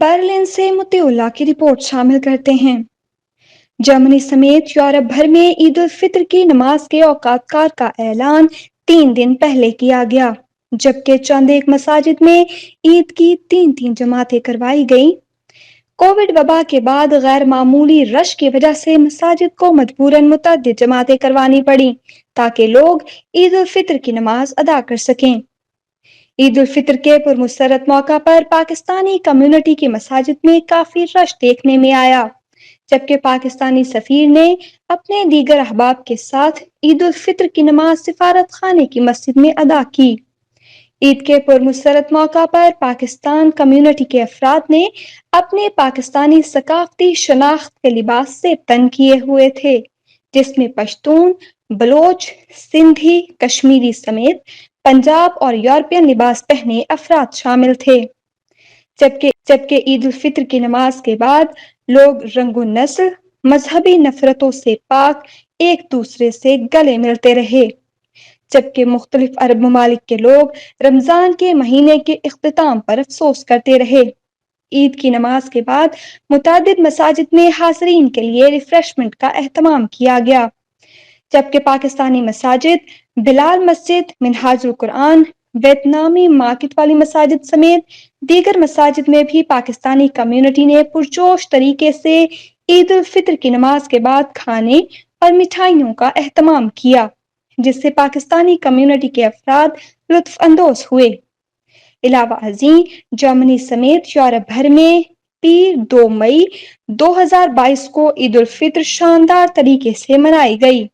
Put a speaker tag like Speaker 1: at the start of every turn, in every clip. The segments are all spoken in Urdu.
Speaker 1: برلن سے مطیع اللہ کی رپورٹ شامل کرتے ہیں۔ جرمنی سمیت یورپ بھر میں عید الفطر کی نماز کے اوقات کار کا اعلان 3 دن پہلے کیا گیا، جبکہ چند ایک مساجد میں عید کی تین جماعتیں کروائی گئیں۔ کووڈ وبا کے بعد غیر معمولی رش کی وجہ سے مساجد کو مجبوراً متعدد جماعتیں کروانی پڑیں تاکہ لوگ عید الفطر کی نماز ادا کر سکیں۔ عید الفطر کے پرمسرت موقع پر پاکستانی کمیونٹی کی مساجد میں کافی رش دیکھنے میں آیا، جبکہ پاکستانی سفیر نے اپنے دیگر احباب کے ساتھ عید الفطر کی نماز سفارت خانے کی مسجد میں ادا کی۔ عید کے پرمسرت موقع پر پاکستان کمیونٹی کے افراد نے اپنے پاکستانی ثقافتی شناخت کے لباس سے تن کیے ہوئے تھے، جس میں پشتون، بلوچ، سندھی، کشمیری سمیت پنجاب اور یورپین لباس پہنے افراد شامل تھے۔ جبکہ عید الفطر کی نماز کے بعد لوگ رنگ و نسل، مذہبی نفرتوں سے پاک ایک دوسرے سے گلے ملتے رہے، جبکہ مختلف عرب ممالک کے لوگ رمضان کے مہینے کے اختتام پر افسوس کرتے رہے۔ عید کی نماز کے بعد متعدد مساجد میں حاضرین کے لیے ریفریشمنٹ کا اہتمام کیا گیا، جبکہ پاکستانی مساجد بلال مسجد، منہاج القرآن، ویتنامی مارکیٹ والی مساجد سمیت دیگر مساجد میں بھی پاکستانی کمیونٹی نے پرجوش طریقے سے عید الفطر کی نماز کے بعد کھانے اور مٹھائیوں کا اہتمام کیا، جس سے پاکستانی کمیونٹی کے افراد لطف اندوز ہوئے۔ علاوہ ازیں جرمنی سمیت یورپ بھر میں پیر 2 مئی 2022 کو عید الفطر شاندار طریقے سے منائی گئی۔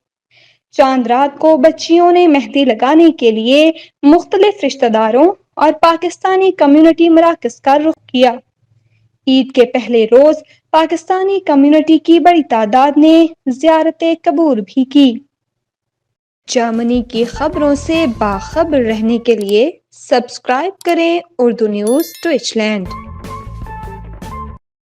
Speaker 1: چاند رات کو بچیوں نے مہندی لگانے کے لیے مختلف رشتہ داروں اور پاکستانی کمیونٹی مراکز کا رخ کیا۔ عید کے پہلے روز پاکستانی کمیونٹی کی بڑی تعداد نے زیارت قبور بھی کی۔ جرمنی کی خبروں سے باخبر رہنے کے لیے سبسکرائب کریں اردو نیوز ڈویچلینڈ۔